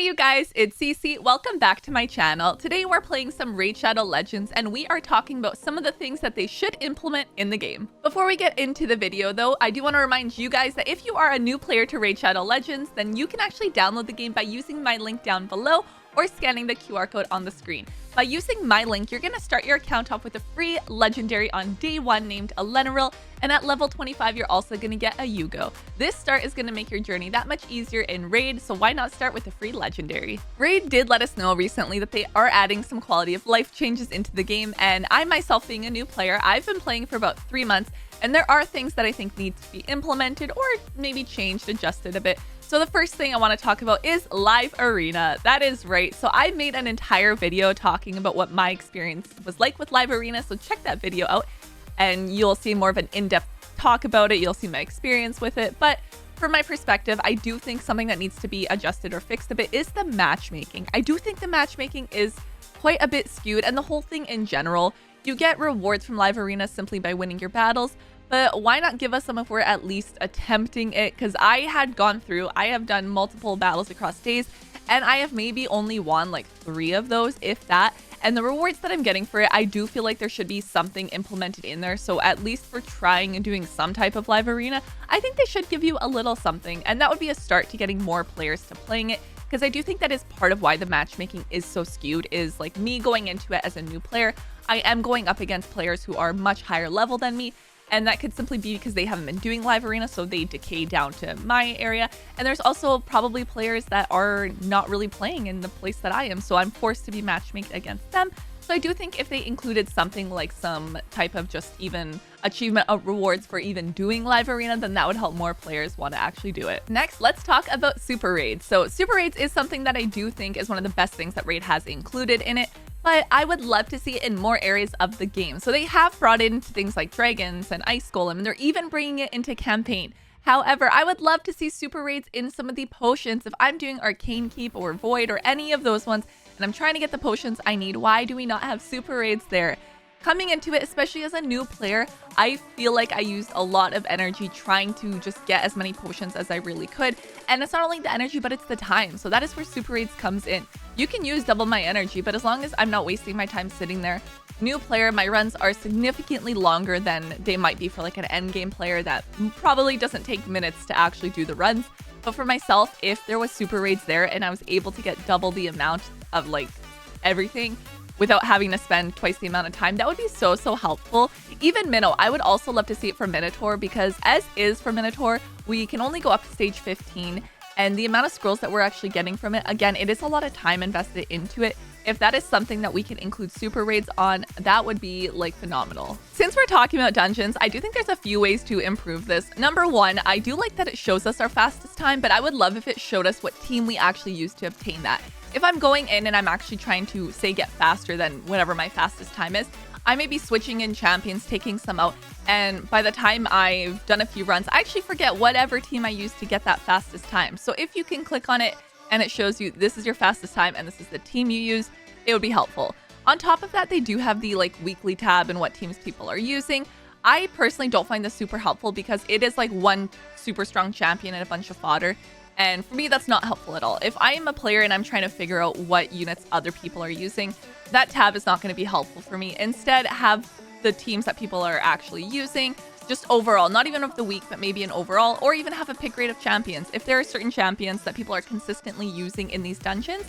you guys, it's Cece. Welcome back to my channel. Today we're playing some Raid Shadow Legends and we are talking about some of the things that they should implement in the game. Before we get into the video though, I do want to remind you guys that if you are a new player to Raid Shadow Legends, then you can actually download the game by using my link down below or scanning the QR code on the screen. By using my link, you're going to start your account off with a free legendary on day 1 named Elenaril, and at level 25 you're also going to get a Uugo. This start is going to make your journey that much easier in Raid, so why not start with a free legendary? Raid did let us know recently that they are adding some quality of life changes into the game, and I myself being a new player, I've been playing for about 3 months, and there are things that I think need to be implemented or maybe changed, adjusted a bit. So the first thing I want to talk about is live arena. That is right. So I made an entire video talking about what my experience was like with live arena. So check that video out and you'll see more of an in-depth talk about it. You'll see my experience with it. But from my perspective, I do think something that needs to be adjusted or fixed a bit is the matchmaking. I do think the matchmaking is quite a bit skewed, and the whole thing in general. You get rewards from live arena simply by winning your battles. But why not give us some if we're at least attempting it? Because I have done multiple battles across days, and I have maybe only won like 3 of those, if that. And the rewards that I'm getting for it, I do feel like there should be something implemented in there. So at least for trying and doing some type of live arena, I think they should give you a little something. And that would be a start to getting more players to playing it. Because I do think that is part of why the matchmaking is so skewed, is like me going into it as a new player. I am going up against players who are much higher level than me. And that could simply be because they haven't been doing live arena, so they decay down to my area. And there's also probably players that are not really playing in the place that I am, so I'm forced to be matchmaked against them. So I do think if they included something like some type of just even achievement of rewards for even doing live arena, then that would help more players want to actually do it. Next, let's talk about super raids. So super raids is something that I do think is one of the best things that Raid has included in it, but I would love to see it in more areas of the game. So they have brought in things like dragons and ice golem, and they're even bringing it into campaign. However, I would love to see super raids in some of the potions. If I'm doing arcane keep or void or any of those ones, and I'm trying to get the potions I need, why do we not have super raids there? Coming into it, especially as a new player, I feel like I used a lot of energy trying to just get as many potions as I really could. And it's not only the energy, but it's the time. So that is where super raids comes in. You can use double my energy, but as long as I'm not wasting my time sitting there. New player, my runs are significantly longer than they might be for like an end game player that probably doesn't take minutes to actually do the runs. But for myself, if there was super raids there and I was able to get double the amount of like everything without having to spend twice the amount of time, that would be so helpful. Even Minnow, I would also love to see it for Minotaur, because as is for Minotaur, we can only go up to stage 15, and the amount of scrolls that we're actually getting from it, again, it is a lot of time invested into it. If that is something that we can include super raids on, that would be like phenomenal. Since we're talking about dungeons, I do think there's a few ways to improve this. Number 1, I do like that it shows us our fastest time, but I would love if it showed us what team we actually used to obtain that. If I'm going in and I'm actually trying to, say, get faster than whatever my fastest time is, I may be switching in champions, taking some out, and by the time I've done a few runs, I actually forget whatever team I used to get that fastest time. So if you can click on it and it shows you this is your fastest time and this is the team you use, it would be helpful. On top of that, they do have the like weekly tab and what teams people are using. I personally don't find this super helpful because it is like one super strong champion and a bunch of fodder. And for me, that's not helpful at all. If I am a player and I'm trying to figure out what units other people are using, that tab is not going to be helpful for me. Instead, have the teams that people are actually using, just overall, not even of the week, but maybe an overall, or even have a pick rate of champions. If there are certain champions that people are consistently using in these dungeons,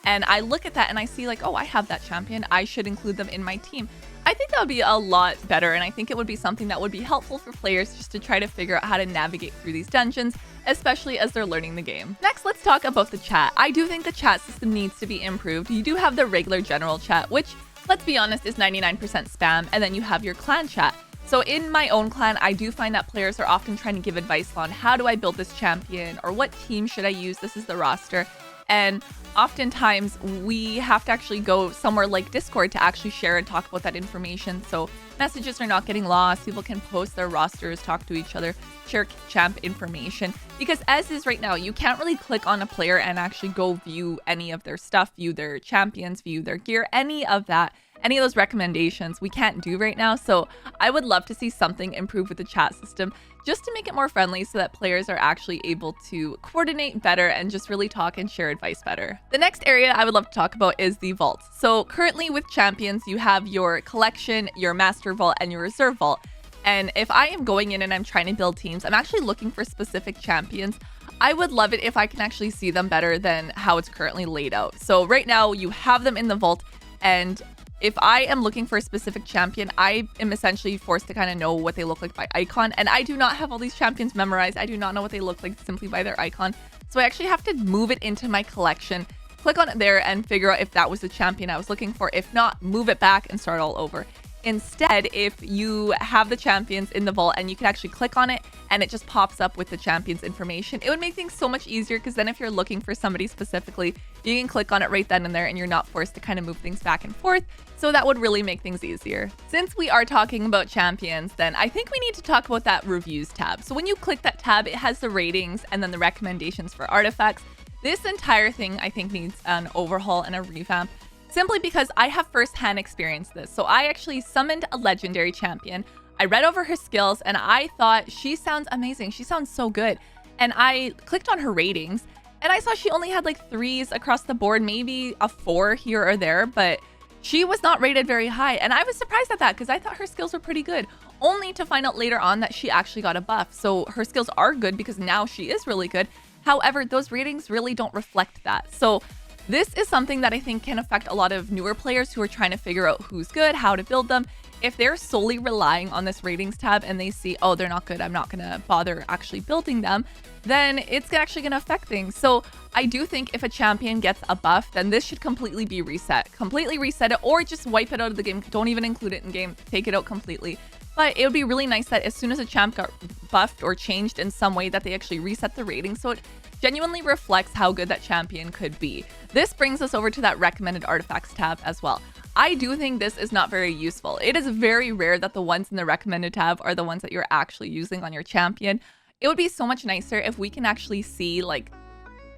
and I look at that and I see like, oh, I have that champion, I should include them in my team. I think that would be a lot better, and I think it would be something that would be helpful for players just to try to figure out how to navigate through these dungeons, especially as they're learning the game. Next, let's talk about the chat. I do think the chat system needs to be improved. You do have the regular general chat, which, let's be honest, is 99% spam, and then you have your clan chat. So in my own clan, I do find that players are often trying to give advice on how do I build this champion, or what team should I use, this is the roster. And oftentimes we have to actually go somewhere like Discord to actually share and talk about that information. So messages are not getting lost. People can post their rosters, talk to each other, share champ information. Because as is right now, you can't really click on a player and actually go view any of their stuff, view their champions, view their gear, any of that. any of those recommendations we can't do right now. So I would love to see something improve with the chat system just to make it more friendly so that players are actually able to coordinate better and just really talk and share advice better. The next area I would love to talk about is the vaults. So currently with champions, you have your collection, your master vault, and your reserve vault. And if I am going in and I'm trying to build teams, I'm actually looking for specific champions. I would love it if I can actually see them better than how it's currently laid out. So right now you have them in the vault, and if I am looking for a specific champion, I am essentially forced to kind of know what they look like by icon. And I do not have all these champions memorized. I do not know what they look like simply by their icon. So I actually have to move it into my collection, click on it there, and figure out if that was the champion I was looking for. If not, move it back and start all over. Instead, if you have the champions in the vault and you can actually click on it and it just pops up with the champion's information, it would make things so much easier, because then if you're looking for somebody specifically, you can click on it right then and there and you're not forced to kind of move things back and forth. So that would really make things easier. Since we are talking about champions, then I think we need to talk about that reviews tab. So when you click that tab, it has the ratings and then the recommendations for artifacts. This entire thing I think needs an overhaul and a revamp, simply because I have firsthand experienced this. So I actually summoned a legendary champion. I read over her skills and I thought, she sounds amazing. She sounds so good. And I clicked on her ratings and I saw she only had like 3s across the board, maybe a 4 here or there, but she was not rated very high. And I was surprised at that because I thought her skills were pretty good, only to find out later on that she actually got a buff. So her skills are good because now she is really good. However, those ratings really don't reflect that. So this is something that I think can affect a lot of newer players who are trying to figure out who's good, how to build them. If they're solely relying on this ratings tab and they see, oh, they're not good, I'm not gonna bother actually building them, then it's actually gonna affect things. So I do think if a champion gets a buff, then this should completely be reset. Completely reset it, or just wipe it out of the game. Don't even include it in game, take it out completely. But it would be really nice that as soon as a champ got buffed or changed in some way, that they actually reset the rating so it genuinely reflects how good that champion could be. This brings us over to that recommended artifacts tab as well. I do think this is not very useful. It is very rare that the ones in the recommended tab are the ones that you're actually using on your champion. It would be so much nicer if we can actually see like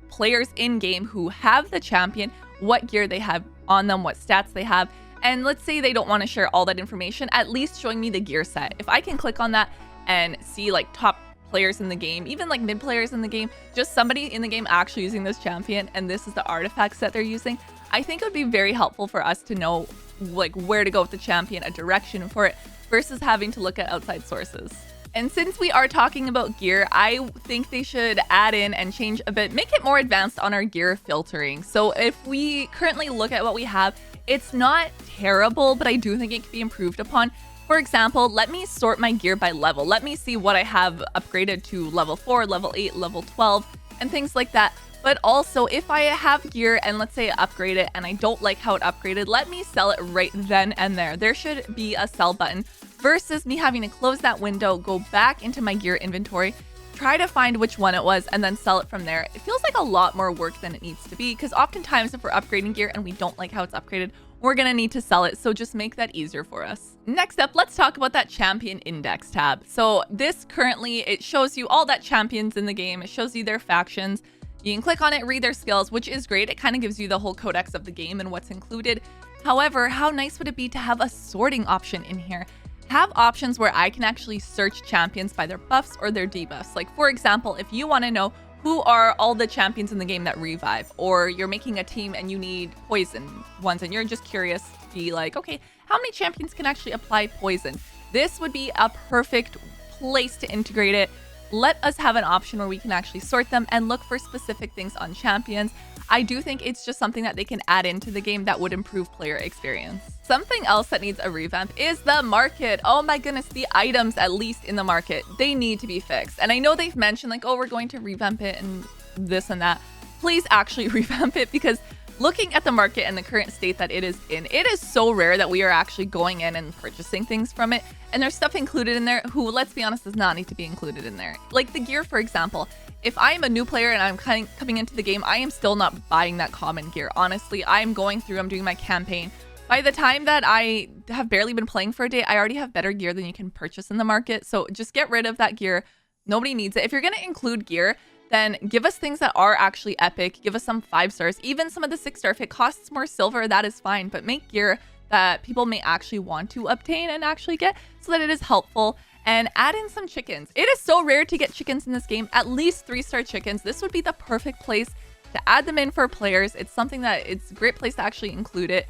players in game who have the champion, what gear they have on them, what stats they have. And let's say they don't want to share all that information, at least showing me the gear set. If I can click on that and see like top players in the game, even like mid players in the game, just somebody in the game actually using this champion, and this is the artifacts that they're using, I think it would be very helpful for us to know like where to go with the champion, a direction for it, versus having to look at outside sources. And since we are talking about gear, I think they should add in and change a bit, make it more advanced on our gear filtering. So if we currently look at what we have, it's not terrible, but I do think it can be improved upon. For example, let me sort my gear by level. Let me see what I have upgraded to level 4, level 8, level 12, and things like that. But also, if I have gear and let's say I upgrade it and I don't like how it upgraded, let me sell it right then and there. There should be a sell button versus me having to close that window, go back into my gear inventory, try to find which one it was, and then sell it from there. It feels like a lot more work than it needs to be, because oftentimes if we're upgrading gear and we don't like how it's upgraded, we're gonna need to sell it. So just make that easier for us. Next up, let's talk about that champion index tab. So this currently, it shows you all that champions in the game. It shows you their factions. You can click on it, read their skills, which is great. It kind of gives you the whole codex of the game and what's included. However, how nice would it be to have a sorting option in here? Have options where I can actually search champions by their buffs or their debuffs. Like for example, if you want to know who are all the champions in the game that revive, or you're making a team and you need poison ones and you're just curious, be like, okay, how many champions can actually apply poison? This would be a perfect place to integrate it. Let us have an option where we can actually sort them and look for specific things on champions. I do think it's just something that they can add into the game that would improve player experience. Something else that needs a revamp is the market. Oh my goodness, the items, at least in the market, they need to be fixed. And I know they've mentioned like, oh, we're going to revamp it and this and that. Please actually revamp it, because looking at the market and the current state that it is in, it is so rare that we are actually going in and purchasing things from it. And there's stuff included in there who, let's be honest, does not need to be included in there. Like the gear, for example. If I am a new player and I'm coming into the game, I am still not buying that common gear. Honestly, I'm going through, I'm doing my campaign. By the time that I have barely been playing for a day, I already have better gear than you can purchase in the market. So just get rid of that gear. Nobody needs it. If you're going to include gear, then give us things that are actually epic. Give us some 5 stars, even some of the 6 star. If it costs more silver, that is fine, but make gear that people may actually want to obtain and actually get, so that it is helpful. And add in some chickens. It is so rare to get chickens in this game, at least 3-star chickens. This would be the perfect place to add them in for players. It's something that it's a great place to actually include it.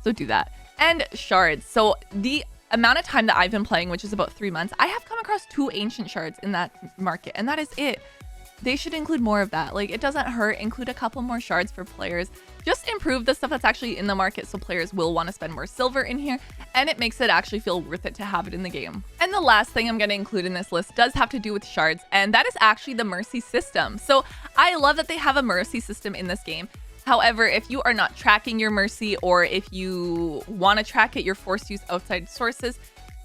So do that. And shards. So the amount of time that I've been playing, which is about 3 months, I have come across 2 ancient shards in that market, and that is it. They should include more of that. Like, it doesn't hurt. Include a couple more shards for players. Just improve the stuff that's actually in the market so players will want to spend more silver in here, and it makes it actually feel worth it to have it in the game. And the last thing I'm going to include in this list does have to do with shards, and that is actually the mercy system. So I love that they have a mercy system in this game. However, if you are not tracking your mercy, or if you want to track it, you're forced to use outside sources.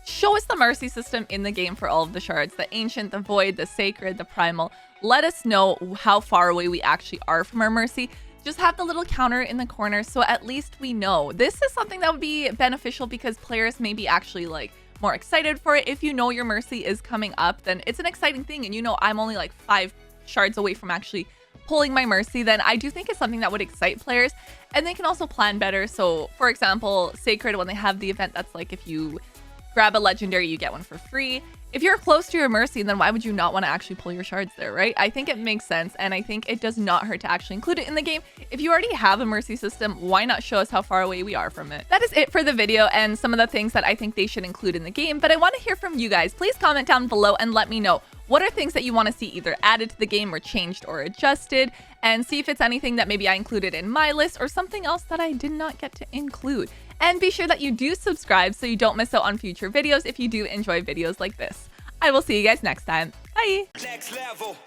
Show us the mercy system in the game for all of the shards, the ancient, the void, the sacred, the primal. Let us know how far away we actually are from our mercy. Just have the little counter in the corner so at least we know. This is something that would be beneficial because players may be actually like more excited for it. If you know your mercy is coming up, then it's an exciting thing, and you know I'm only like 5 shards away from actually pulling my mercy, then I do think it's something that would excite players, and they can also plan better. So for example, sacred, when they have the event that's like if you grab a legendary, you get one for free. If you're close to your mercy, then why would you not want to actually pull your shards there, right? I think it makes sense, and I think it does not hurt to actually include it in the game. If you already have a mercy system, why not show us how far away we are from it? That is it for the video and some of the things that I think they should include in the game, but I want to hear from you guys. Please comment down below and let me know what are things that you want to see either added to the game or changed or adjusted, and see if it's anything that maybe I included in my list or something else that I did not get to include. And be sure that you do subscribe so you don't miss out on future videos if you do enjoy videos like this. I will see you guys next time. Bye! Next level.